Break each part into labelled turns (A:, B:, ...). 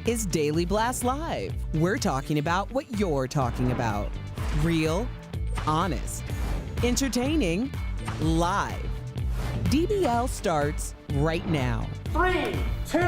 A: Is Daily Blast Live. We're talking about what you're talking about. Real, honest, entertaining, live. DBL starts right now.
B: 3, 2.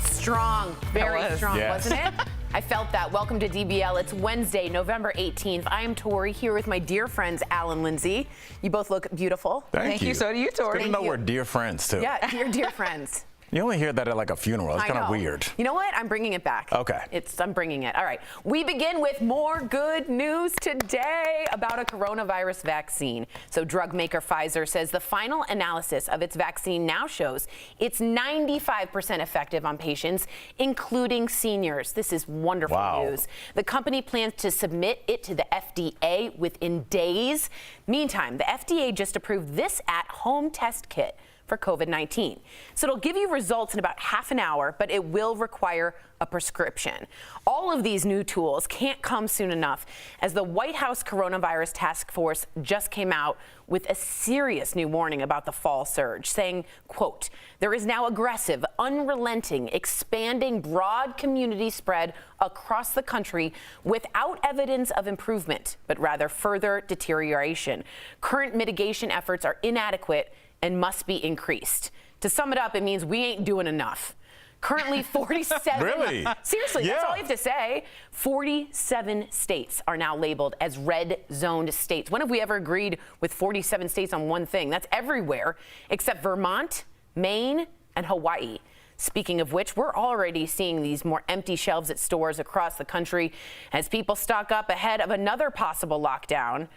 C: Strong, very strong,
B: Yes.
C: wasn't it? I felt that. Welcome to DBL. It's Wednesday, November 18th. I am Tori, here with my dear friends, Al and Lindsay. You both look beautiful.
B: Thank you.
C: So do you, Tori.
B: Good to know we're dear friends, too.
C: Yeah, dear friends.
B: You only hear that at like a funeral. It's
C: I
B: kind of
C: know.
B: weird.
C: You know what? I'm bringing it back.
B: Okay.
C: I'm bringing it. All right. We begin with more good news today about a coronavirus vaccine. So drug maker Pfizer says the final analysis of its vaccine now shows it's 95% effective on patients, including seniors. This is wonderful news. The company plans to submit it to the FDA within days. Meantime, the FDA just approved this at-home test kit for COVID-19. So it'll give you results in about half an hour, but it will require a prescription. All of these new tools can't come soon enough, as the White House Coronavirus Task Force just came out with a serious new warning about the fall surge, saying, quote, there is now aggressive, unrelenting, expanding, broad community spread across the country without evidence of improvement, but rather further deterioration. Current mitigation efforts are inadequate and must be increased. To sum it up, it means we ain't doing enough. Currently, 47.
B: Really?
C: Seriously,
B: Yeah.
C: that's all you have to say. 47 states are now labeled as red zoned states. When have we ever agreed with 47 states on one thing? That's everywhere except Vermont, Maine, and Hawaii. Speaking of which, we're already seeing these more empty shelves at stores across the country as people stock up ahead of another possible lockdown.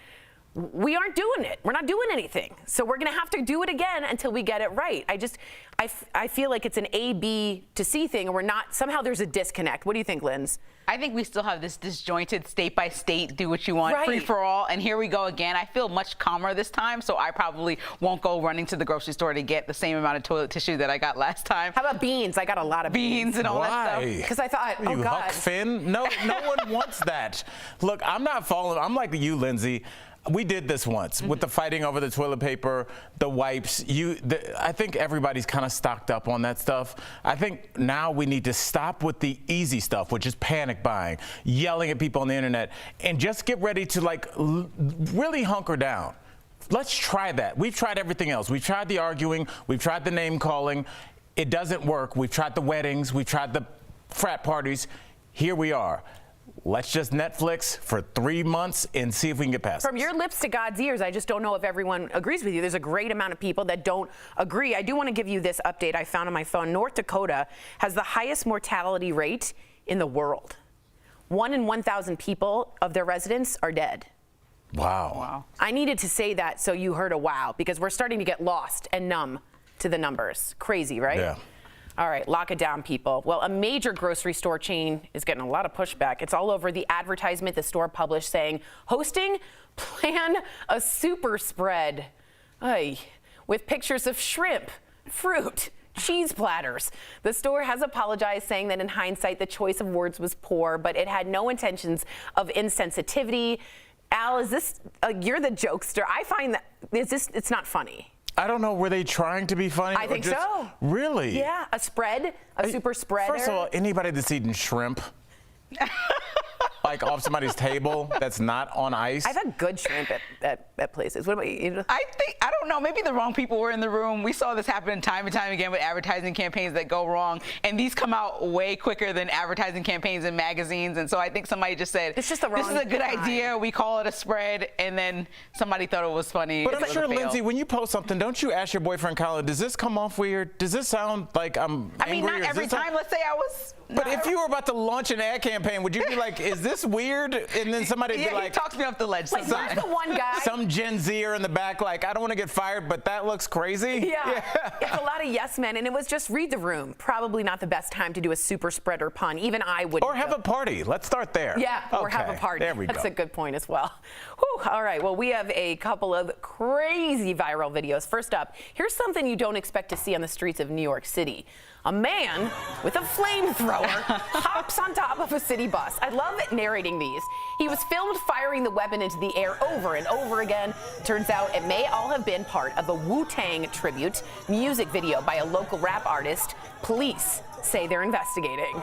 C: We aren't doing it. We're not doing anything. So we're going to have to do it again until we get it right. I feel like it's an A, B to C thing, and we're not, somehow there's a disconnect. What do you think, Linz?
D: I think we still have this disjointed state by state, do what you want,
C: Right.
D: free for all. And here we go again. I feel much calmer this time, so I probably won't go running to the grocery store to get the same amount of toilet tissue that I got last time.
C: How about beans? I got a lot of
D: Beans and all that
B: Why?
D: stuff.
C: Because I thought, oh
B: You
C: God.
B: Huck Finn? No one wants that. Look, I'm not following. I'm like you, Lindsay. We did this once with the fighting over the toilet paper, the wipes. I think everybody's kind of stocked up on that stuff. I think now we need to stop with the easy stuff, which is panic buying, yelling at people on the internet, and just get ready to like really hunker down. Let's try that. We've tried everything else. We've tried the arguing. We've tried the name calling. It doesn't work. We've tried the weddings. We've tried the frat parties. Here we are. Let's just Netflix for 3 months and see if we can get past
C: From
B: this.
C: your lips to God's ears, I just don't know if everyone agrees with you. There's a great amount of people that don't agree. I do want to give you this update I found on my phone. North Dakota has the highest mortality rate in the world. 1 in 1,000 people of their residents are dead.
B: Wow.
C: I needed to say that so you heard a wow, because we're starting to get lost and numb to the numbers. Crazy, right?
B: Yeah.
C: All right, lock it down, people. Well, a major grocery store chain is getting a lot of pushback. It's all over the advertisement the store published saying, hosting, plan a super spread. Ay, with pictures of shrimp, fruit, cheese platters. The store has apologized, saying that in hindsight, the choice of words was poor, but it had no intentions of insensitivity. Al, is this, you're the jokester. I find that, it's not funny.
B: I don't know, were they trying to be funny?
C: I think so.
B: Really?
C: Yeah, a spread, a super spreader.
B: First of all, anybody that's eating shrimp, like off somebody's table that's not on ice.
C: I've had good shrimp at places. What about you?
D: I don't know, maybe the wrong people were in the room. We saw this happen time and time again with advertising campaigns that go wrong, and these come out way quicker than advertising campaigns in magazines. And so I think somebody just said,
C: it's just the wrong
D: this is a good
C: time.
D: idea, we call it a spread, and then somebody thought it was funny.
B: But
D: It
B: I'm
D: was a
B: sure,
D: fail.
B: Lindsay, when you post something, don't you ask your boyfriend, Kyla, does this come off weird? Does this sound like I'm
D: I mean,
B: angry?
D: not
B: or is
D: every
B: this
D: time. Let's say I was.
B: But if you were about to launch an ad campaign, would you be like, is this weird? And then somebody would
D: yeah,
B: be like,
D: he talks me off the ledge
C: Like,
D: sometimes.
C: where's the one guy?
B: some Gen Zer in the back, like, I don't want to get fired, but that looks crazy.
C: Yeah. It's a lot of yes men, and it was just read the room. Probably not the best time to do a super spreader pun. Even I wouldn't.
B: Or have a party. Let's start there.
C: Yeah, or have a
B: Okay,
C: party.
B: There we
C: That's
B: go.
C: a good point as well. Whew, all right, well, we have a couple of crazy viral videos. First up, here's something you don't expect to see on the streets of New York City. A man with a flamethrower hops on top of a city bus. I love narrating these. He was filmed firing the weapon into the air over and over again. Turns out it may all have been part of a Wu-Tang tribute music video by a local rap artist. Police say they're investigating.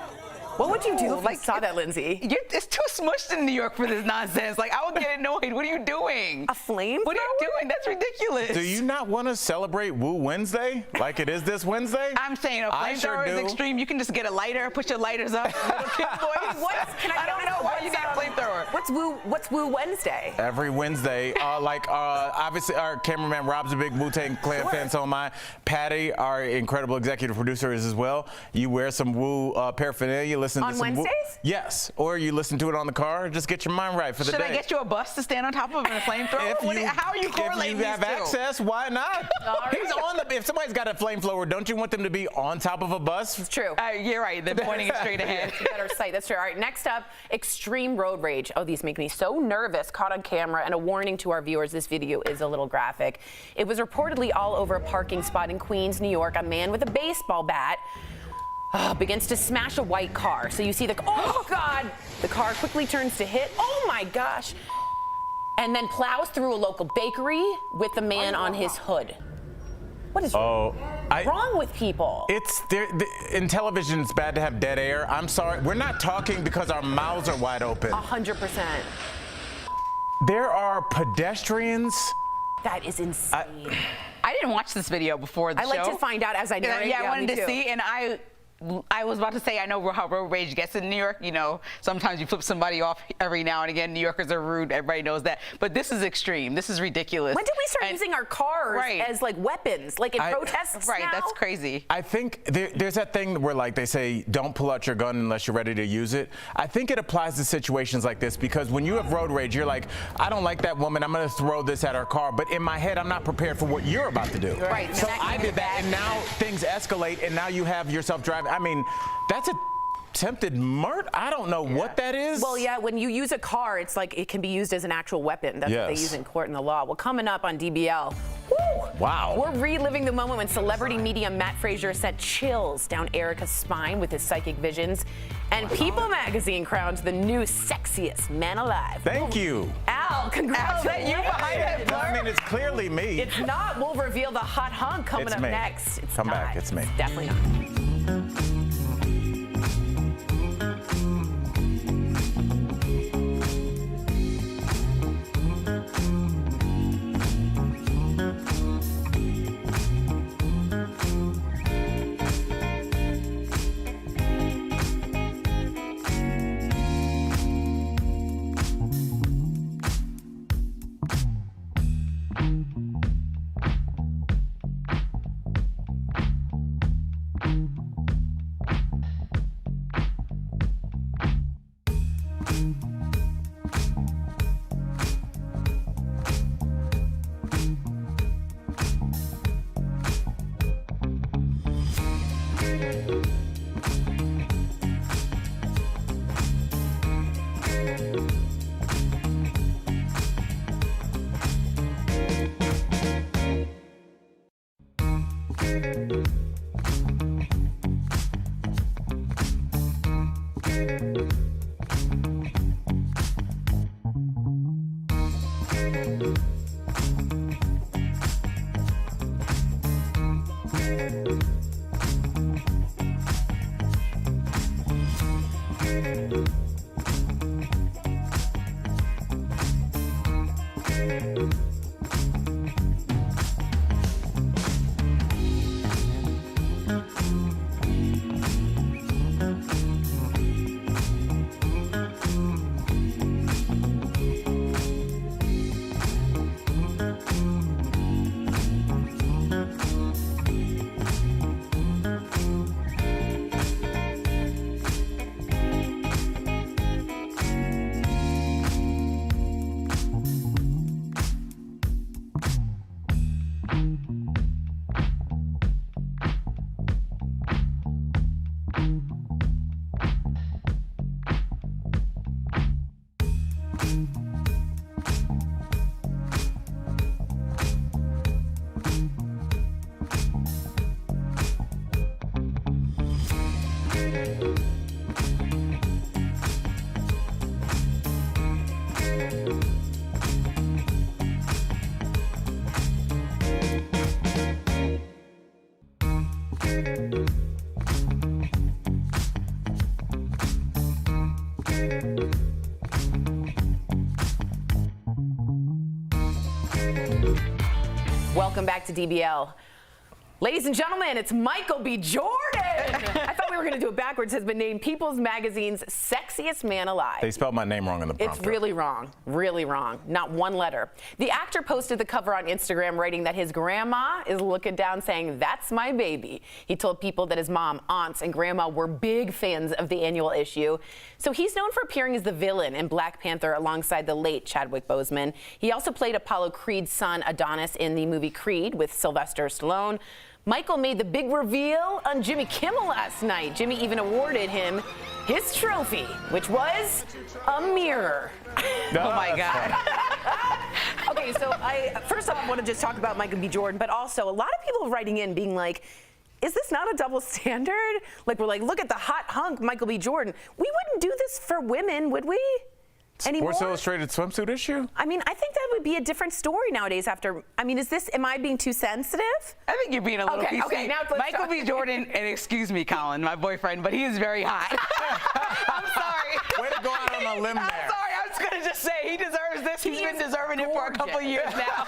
C: What would you do if you saw that, Lindsay?
D: It's too smushed in New York for this nonsense. Like, I would get annoyed. What are you doing?
C: A flamethrower?
D: What are you doing? That's ridiculous.
B: Do you not want to celebrate Woo Wednesday like it is this Wednesday?
D: I'm saying a
B: I
D: flamethrower
B: sure
D: is
B: do.
D: extreme. You can just get a lighter, put your lighters up. Little kid boys.
C: Can
D: I don't know why you need a flamethrower.
C: What's Woo Wednesday?
B: Every Wednesday, obviously our cameraman Rob's a big Wu-Tang Clan fan, so am I. Patty, our incredible executive producer, is as well. You wear some Wu paraphernalia, listen
C: On
B: to some
C: Wednesdays?
B: Yes, or you listen to it on the car. Just get your mind right for the
D: Should
B: day.
D: I get you a bus to stand on top of and a flamethrower? How are you correlating
B: If you
D: these
B: have
D: two?
B: access, why not? He's on the. If somebody's got a flamethrower, don't you want them to be on top of a bus?
C: It's true.
D: You're right. They're pointing it straight ahead.
C: It's a better sight. That's true. All right, next up, extreme road rage. Oh, these make me so nervous. Caught on camera, and a warning to our viewers, this video is a little graphic. It was reportedly all over a parking spot in Queens, New York. A man with a baseball bat begins to smash a white car. So you see oh God, the car quickly turns to hit, oh my gosh, and then plows through a local bakery with the man on his hood. What is wrong with people?
B: In television, it's bad to have dead air. I'm sorry, we're not talking because our mouths are wide open.
C: 100%.
B: There are pedestrians.
C: That is insane.
D: I didn't watch this video before the show.
C: I like to find out as I narrate.
D: Yeah, I wanted
C: me
D: to
C: too.
D: see, and I was about to say, I know how road rage gets in New York. You know, sometimes you flip somebody off every now and again. New Yorkers are rude. Everybody knows that. But this is extreme. This is ridiculous.
C: When did we start using our cars as like weapons, like in protests
D: Right,
C: now?
D: that's crazy.
B: I think there's that thing where like they say, don't pull out your gun unless you're ready to use it. I think it applies to situations like this because when you have road rage, you're like, I don't like that woman. I'm going to throw this at her car. But in my head, I'm not prepared for what you're about to do.
C: Right.
B: So I did that, and now things escalate, and now you have yourself driving. I mean, that's attempted murder. I don't know what that is.
C: Well, yeah, when you use a car, it's like it can be used as an actual weapon. That's what they use in court in the law. Well, coming up on DBL. Woo!
B: Wow.
C: We're reliving the moment when celebrity medium Matt Frazier sent chills down Erica's spine with his psychic visions. And People magazine crowned the new sexiest man alive.
B: Thank you.
C: Al, congratulations.
D: you behind that blur?
B: I mean, it's clearly me.
C: It's not. We'll reveal the hot hunk coming
B: It's
C: up
B: me.
C: next. It's
B: Come
C: not.
B: back. It's me.
C: Definitely not. Welcome back to DBL. Ladies and gentlemen, it's Michael B. Jordan. I thought we were going to do it backwards, has been named People's Magazine's sexiest man alive.
B: They spelled my name wrong in the prompter.
C: It's really wrong. Really wrong. Not one letter. The actor posted the cover on Instagram, writing that his grandma is looking down saying, "That's my baby." He told people that his mom, aunts, and grandma were big fans of the annual issue. So he's known for appearing as the villain in Black Panther alongside the late Chadwick Boseman. He also played Apollo Creed's son, Adonis, in the movie Creed with Sylvester Stallone. Michael made the big reveal on Jimmy Kimmel last night. Jimmy even awarded him his trophy, which was a mirror.
D: Oh my God.
C: Okay, so first off, I want to just talk about Michael B. Jordan, but also a lot of people writing in being like, is this not a double standard? Like, we're like, look at the hot hunk Michael B. Jordan. We wouldn't do this for women, would we? Anymore?
B: Sports Illustrated swimsuit issue?
C: I mean, I think that would be a different story nowadays after, I mean, am I being too sensitive?
D: I think you're being a little PC.
C: Okay, now let's
D: Michael
C: talk.
D: B. Jordan, and excuse me, Colin, my boyfriend, but he is very hot. I'm sorry.
B: Way to go out on a limb there.
D: I'm sorry, I was going to just say, he deserves this. He's been deserving it for a couple of years now.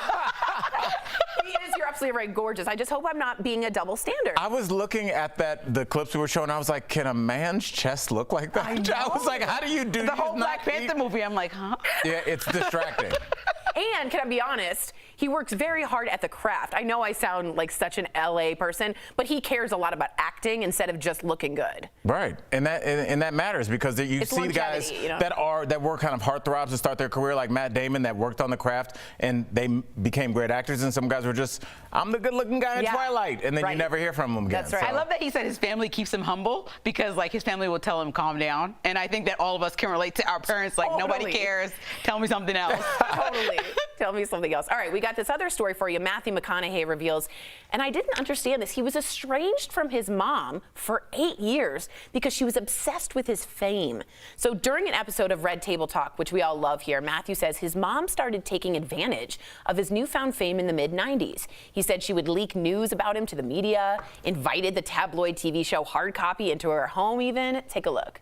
C: He is, you're absolutely right, gorgeous. I just hope I'm not being a double standard.
B: I was looking at the clips we were showing. I was like, can a man's chest look like that? I was like, how do you do
D: The whole Black Panther movie, I'm like, huh?
B: Yeah, it's distracting.
C: And can I be honest, he works very hard at the craft. I know I sound like such an LA person, but he cares a lot about acting instead of just looking good.
B: Right, and that matters because you
C: It's
B: see the guys
C: longevity, you know?
B: that were kind of heartthrobs to start their career, like Matt Damon, that worked on the craft and they became great actors, and some guys were just, I'm the good-looking guy in Twilight, and then you never hear from them again.
C: That's right.
B: So.
D: I love that he said his family keeps him humble because, like, his family will tell him calm down, and I think that all of us can relate to our parents. Like, nobody cares. Tell me something else.
C: Totally. Tell me something else. All right, we got this other story for you. Matthew McConaughey reveals, and I didn't understand this, he was estranged from his mom for 8 years because she was obsessed with his fame. So during an episode of Red Table Talk, which we all love here, Matthew says his mom started taking advantage of his newfound fame in the mid-90s. He said she would leak news about him to the media, invited the tabloid TV show Hard Copy into her home even. Take a look.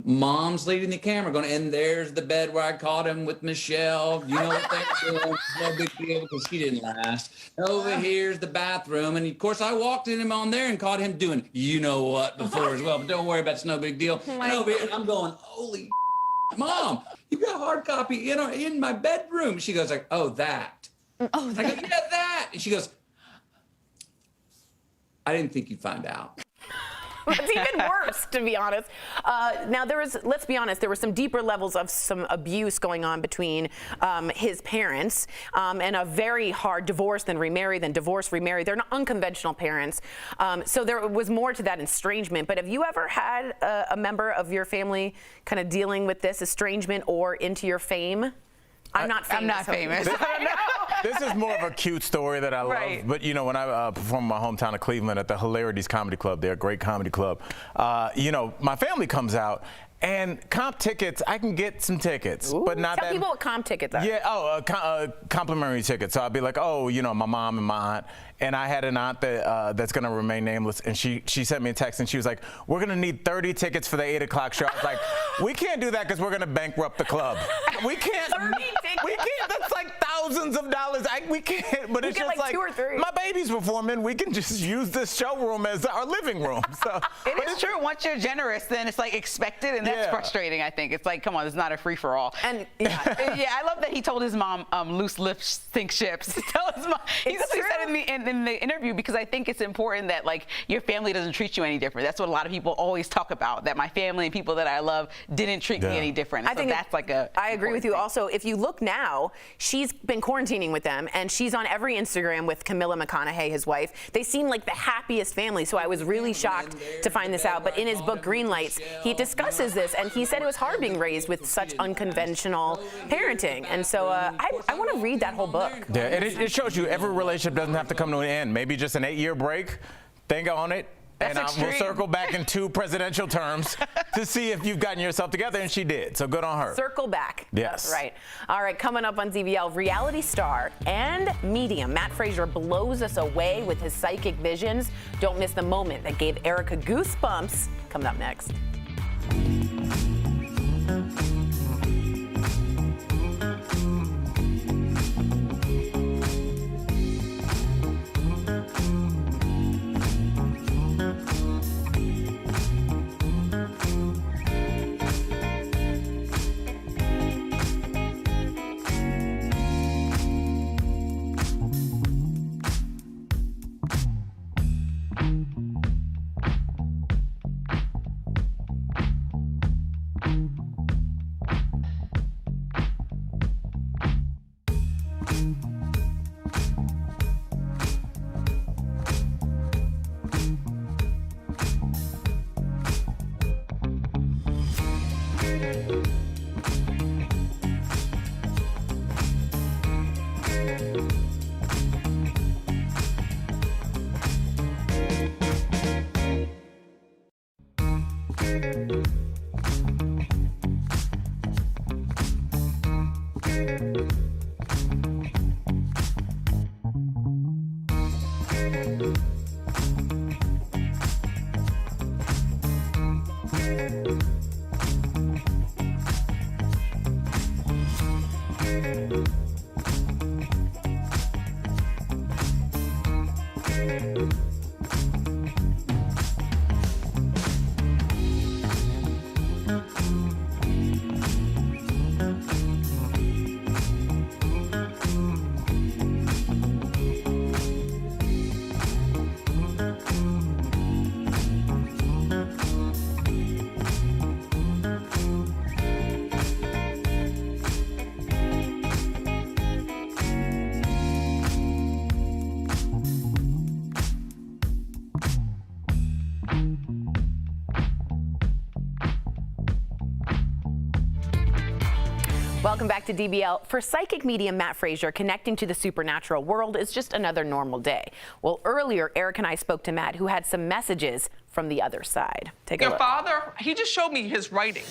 E: Mom's leading the camera going, and there's the bed where I caught him with Michelle. You know what they're doing? No big deal because she didn't last. Over here's the bathroom. And of course, I walked in him on there and caught him doing you know what before as well. But don't worry about it. It's no big deal. And over here, I'm going, holy Mom, you got Hard Copy in my bedroom. She goes like, oh, that. Oh, I go, yeah, that. And she goes, I didn't think you'd find out.
C: That's even worse, to be honest. Now, let's be honest, there were some deeper levels of some abuse going on between his parents and a very hard divorce, then remarry, then divorce, remarry. They're not unconventional parents. So there was more to that estrangement. But have you ever had a member of your family kind of dealing with this estrangement or into your fame? I'm not famous.
D: I'm not famous.
B: This is more of a cute story that I love.
D: Right.
B: But, you know, when I perform in my hometown of Cleveland at the Hilarities Comedy Club, they're a great comedy club, you know, my family comes out. And comp tickets, I can get some tickets, but not that.
C: Tell people what comp tickets are.
B: Yeah, complimentary tickets. So I'd be like, oh, you know, my mom and my aunt. And I had an aunt that that's going to remain nameless, and she sent me a text, and she was like, we're going to need 30 tickets for the 8 o'clock show. I was like, we can't do that because we're going to bankrupt the club. We can't.
C: 30 tickets?
B: We can't. That's like thousands of dollars. We can't. But it's
C: get
B: just
C: like 2 or 3.
B: My baby's performing. We can just use this showroom as our living room. So
D: It is true. Once you're generous, then it's like expected, and that's frustrating, I think. It's like, come on, it's not a free-for-all.
C: And
D: yeah, I love that he told his mom, loose lips sink ships. Tell his mom. He said in the interview, because I think it's important that, like, your family doesn't treat you any different. That's what a lot of people always talk about, that my family and people that I love didn't treat me any different. And I think that's like I
C: agree with you. Also, if you look now, she's been quarantining with them, and she's on every Instagram with Camilla McConaughey, his wife. They seem like the happiest family, so I was really shocked to find this out. But in his book, Green Lights, he discusses this, and he said it was hard being raised with such unconventional parenting. And so I want to read that whole book.
B: Yeah, and it shows you every relationship doesn't have to come to an end. Maybe just an 8-year break. Think on it.
D: That's
B: and we'll circle back in 2 presidential terms to see if you've gotten yourself together, and she did. So good on her.
C: Circle back.
B: Yes.
C: Right. All right, coming up on DBL, reality star and medium Matt Fraser blows us away with his psychic visions. Don't miss the moment that gave Erica goosebumps. Coming up next. Welcome back to DBL. For psychic medium Matt Frazier, connecting to the supernatural world is just another normal day. Well, earlier, Eric and I spoke to Matt, who had some messages from the other side. Take a look.
F: Your father, he just showed me his writing.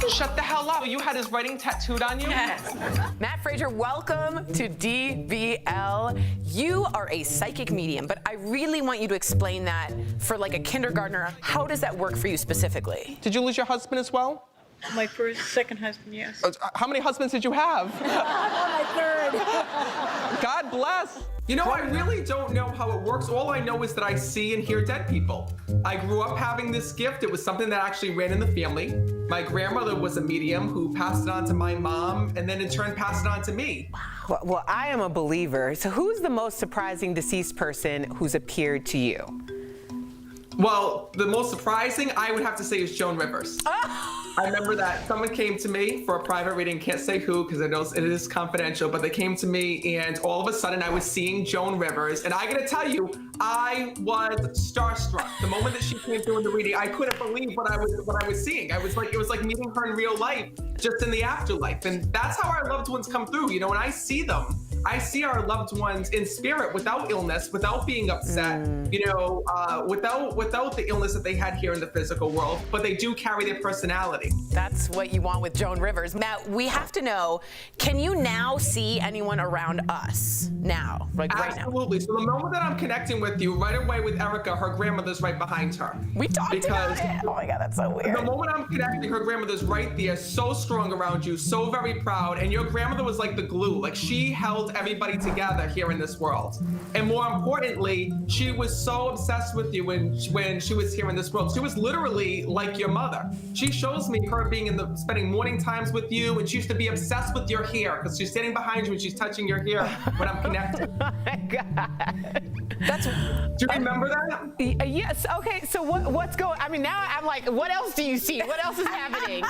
F: Shut the hell up. You had his writing tattooed on you?
C: Yes. Matt Frazier, welcome to DBL. You are a psychic medium, but I really want you to explain that for like a kindergartner. How does that work for you specifically?
F: Did you lose your husband as well?
G: My second husband, yes.
F: How many husbands did you have?
G: My third.
F: God bless. You know, I really don't know how it works. All I know is that I see and hear dead people. I grew up having this gift. It was something that actually ran in the family. My grandmother was a medium who passed it on to my mom and then in turn passed it on to me.
A: Well, I am a believer. So who's the most surprising deceased person who's appeared to you?
F: Well, the most surprising, I would have to say, is Joan Rivers. I remember that someone came to me for a private reading, can't say who because I know it is confidential, but they came to me and all of a sudden I was seeing Joan Rivers, and I gotta tell you, I was starstruck. The moment that she came through in the reading, I couldn't believe what I was seeing. It was like meeting her in real life, just in the afterlife. And that's how our loved ones come through. You know, when I see them, I see our loved ones in spirit, without illness, without being upset, you know, without the illness that they had here in the physical world, but they do carry their personality.
C: That's what you want with Joan Rivers. Matt, we have to know, can you now see anyone around us now, like right now?
F: Absolutely. So the moment that I'm connecting with you, right away with Erica, her grandmother's right behind her.
C: We talked about it. Oh my God, that's so weird.
F: The moment I'm connecting, her grandmother's right there, so strong around you, so very proud, and your grandmother was like the glue. Like, she held everybody together here in this world. And more importantly, she was so obsessed with you when she was here in this world. She was literally like your mother. She shows me her being spending morning times with you, and she used to be obsessed with your hair because she's standing behind you and she's touching your hair when I'm connected.
C: Oh my God.
F: Do you remember that?
C: Yes. Okay. So what's going? I mean, now I'm like, what else do you see? What else is happening?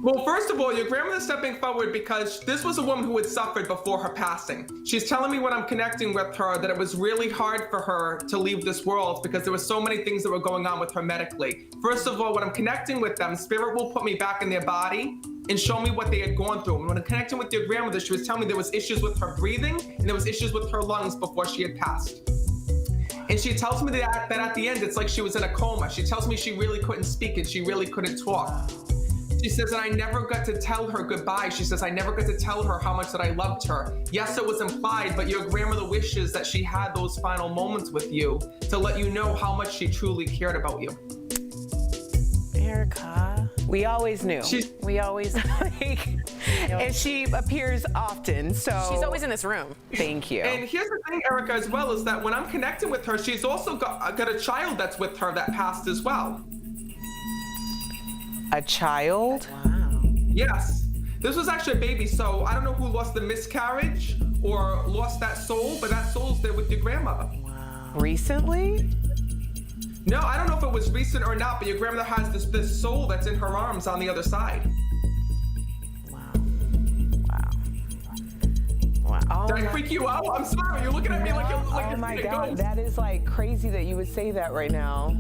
F: Well, first of all, your grandmother's stepping forward because this was a woman who had suffered before her passing. She's telling me when I'm connecting with her that it was really hard for her to leave this world because there were so many things that were going on with her medically. First of all, when I'm connecting with them, Spirit will put me back in their body and show me what they had gone through. And when I'm connecting with your grandmother, she was telling me there was issues with her breathing and there was issues with her lungs before she had passed. And she tells me that at the end, it's like she was in a coma. She tells me she really couldn't speak and she really couldn't talk. She says, and I never got to tell her goodbye. She says, I never got to tell her how much that I loved her. Yes, it was implied, but your grandmother wishes that she had those final moments with you to let you know how much she truly cared about you.
A: Erica, we always knew. We always and she appears often, so
C: she's always in this room.
A: Thank you.
F: And here's the thing, Erica, as well, is that when I'm connecting with her, she's also got a child that's with her that passed as well.
A: A child?
C: Wow.
F: Yes. This was actually a baby, so I don't know who lost the miscarriage or lost that soul, but that soul's there with your grandmother.
A: Wow. Recently?
F: No, I don't know if it was recent or not, but your grandmother has this soul that's in her arms on the other side.
A: Wow. Wow. Wow. Oh,
F: Did I freak you out? I'm sorry. You're looking at me like you're
A: oh my God, that is like crazy that you would say that right now.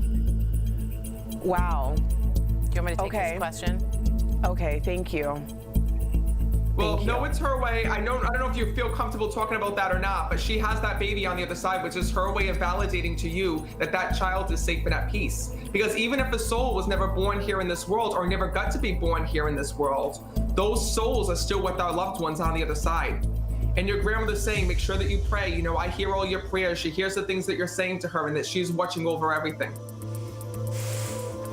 A: Wow.
C: Do you want me to take this question?
A: Okay, thank you.
F: Well,
C: Thank
F: no,
C: you.
F: it's her way. I don't know if you feel comfortable talking about that or not, but she has that baby on the other side, which is her way of validating to you that that child is safe and at peace. Because even if a soul was never born here in this world or never got to be born here in this world, those souls are still with our loved ones on the other side. And your grandmother's saying, make sure that you pray. You know, I hear all your prayers. She hears the things that you're saying to her and that she's watching over everything.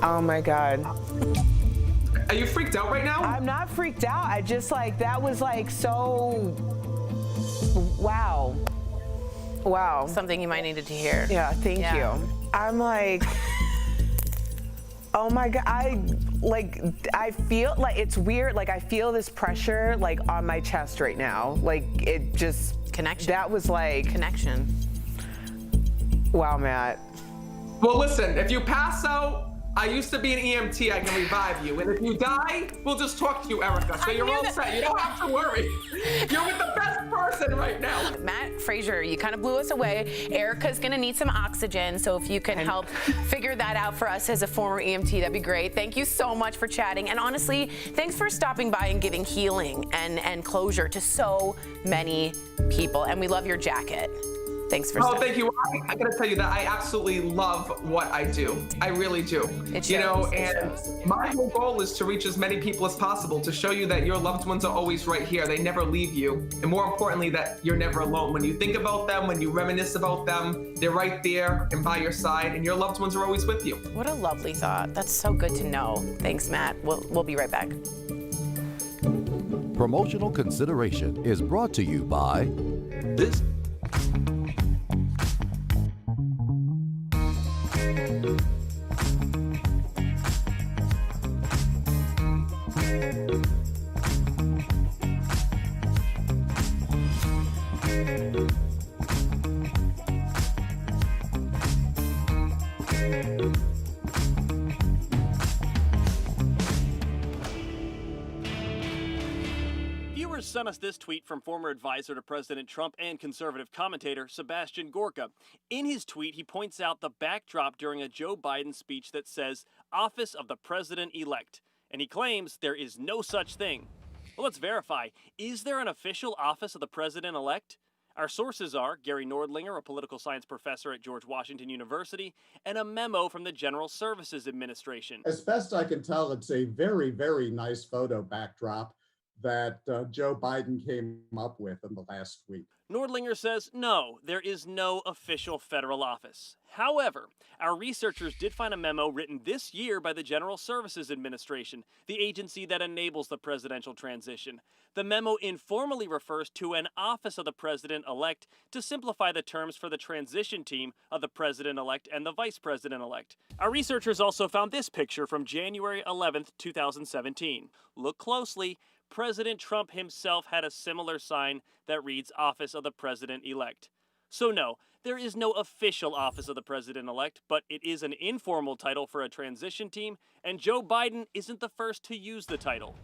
A: Oh my God.
F: Are you freaked out right now?
A: I'm not freaked out. I just like, that was like so, wow. Wow.
C: Something you might needed to hear.
A: Yeah, thank
C: Yeah.
A: you. I'm like, oh my God, I feel like it's weird. Like I feel this pressure like on my chest right now. Like it just,
C: Connection.
A: that was like,
C: Connection.
A: wow, Matt.
F: Well, listen, if you pass out, I used to be an EMT, I can revive you. And if you die, we'll just talk to you, Erica. So you're all set. You don't have to worry. You're with the best person right now.
C: Matt Frazier, you kind of blew us away. Erica's gonna need some oxygen, so if you can help figure that out for us as a former EMT, that'd be great. Thank you so much for chatting. And honestly, thanks for stopping by and giving healing and closure to so many people. And we love your jacket. Thanks for
F: Oh, thank you. I gotta tell you that I absolutely love what I do. I really do.
C: It
F: You know,
C: shows, it
F: and
C: shows.
F: my whole goal is to reach as many people as possible, to show you that your loved ones are always right here. They never leave you. And more importantly, that you're never alone. When you think about them, when you reminisce about them, they're right there and by your side, and your loved ones are always with you.
C: What a lovely thought. That's so good to know. Thanks, Matt. We'll be right back.
H: Promotional consideration is brought to you by this.
I: Viewers sent us this tweet from former advisor to President Trump and conservative commentator Sebastian Gorka. In his tweet, he points out the backdrop during a Joe Biden speech that says, "Office of the President-elect," and he claims there is no such thing. Well, let's verify. Is there an official Office of the President-elect? Our sources are Gary Nordlinger, a political science professor at George Washington University, and a memo from the General Services Administration.
J: As best I can tell, it's a very, very nice photo backdrop that Joe Biden came up with in the last week.
I: Nordlinger says, no, there is no official federal office. However, our researchers did find a memo written this year by the General Services Administration, the agency that enables the presidential transition. The memo informally refers to an Office of the President-elect to simplify the terms for the transition team of the President-elect and the Vice President-elect. Our researchers also found this picture from January 11th, 2017. Look closely. President Trump himself had a similar sign that reads Office of the President-elect. So no, there is no official Office of the President-elect, but it is an informal title for a transition team, and Joe Biden isn't the first to use the title.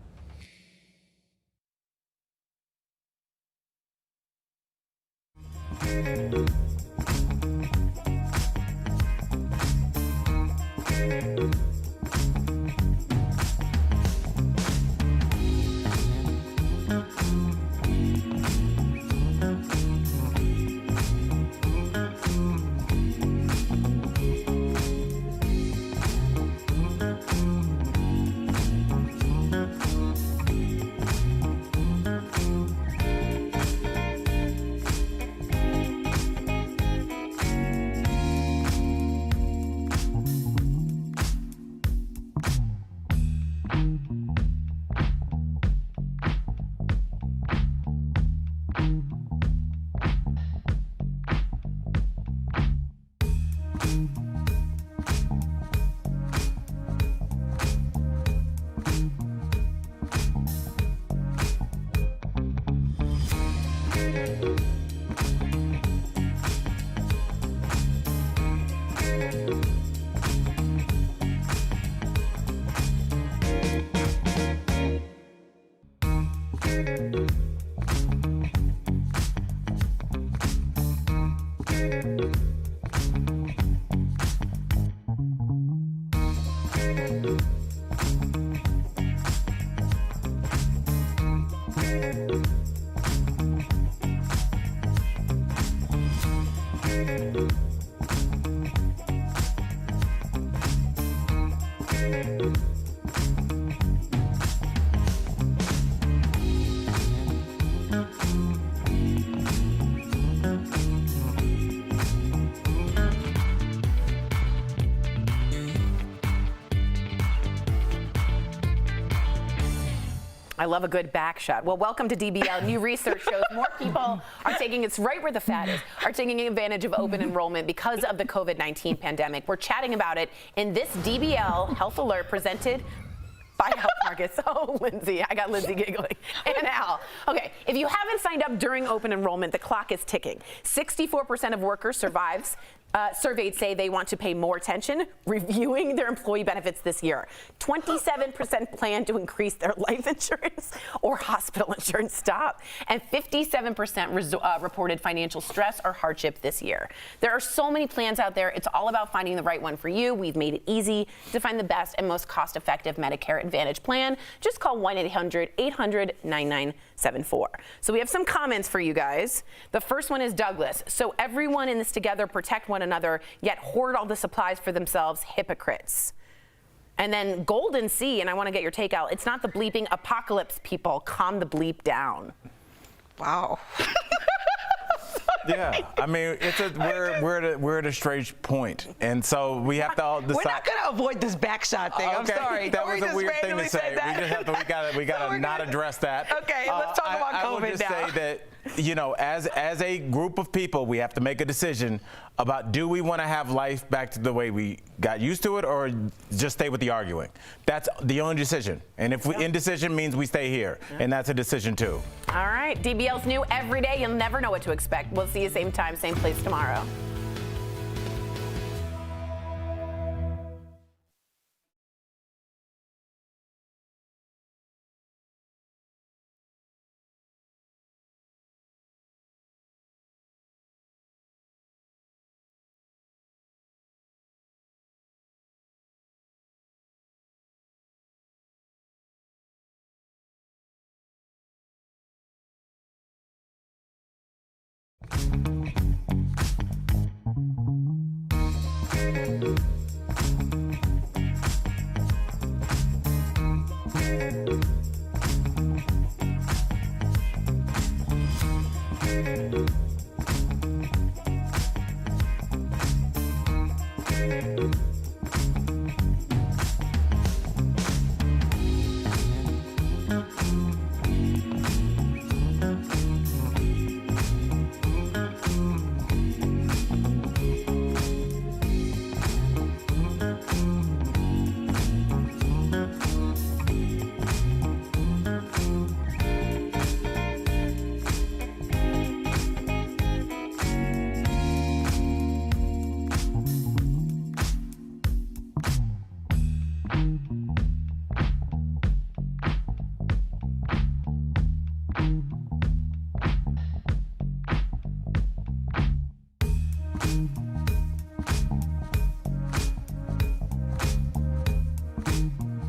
C: I love a good back shot. Well, welcome to DBL. New research shows more people are taking, it's right where the fat is, are taking advantage of open enrollment because of the COVID-19 pandemic. We're chatting about it in this DBL Health Alert presented by Health Markets. Oh, Lindsay, I got Lindsay giggling. And Al. Okay, if you haven't signed up during open enrollment, the clock is ticking. 64% of workers surveyed say they want to pay more attention reviewing their employee benefits this year. 27% plan to increase their life insurance or hospital insurance. Stop. And 57% reported financial stress or hardship this year. There are so many plans out there. It's all about finding the right one for you. We've made it easy to find the best and most cost-effective Medicare Advantage plan. Just call 1-800-800-9974. So we have some comments for you guys. The first one is Douglas. So everyone in this together, protect one another, yet hoard all the supplies for themselves, hypocrites. And then Golden Sea, and I want to get your take out. It's not the bleeping apocalypse, people. Calm the bleep down.
D: Wow.
B: Yeah, I mean, we're at a strange point, and so we have to all decide.
D: We're not going to avoid this backshot thing. I'm sorry.
B: That was a weird thing to say. We gotta not address that.
D: Okay, let's talk about COVID now.
B: I would just say that, you know, as a group of people, we have to make a decision about, do we want to have life back to the way we got used to it, or just stay with the arguing? That's the only decision. And if indecision means we stay here, and that's a decision too.
C: All right, DBL's new every day. You'll never know what to expect. We'll see you same time, same place tomorrow.
H: Thank you.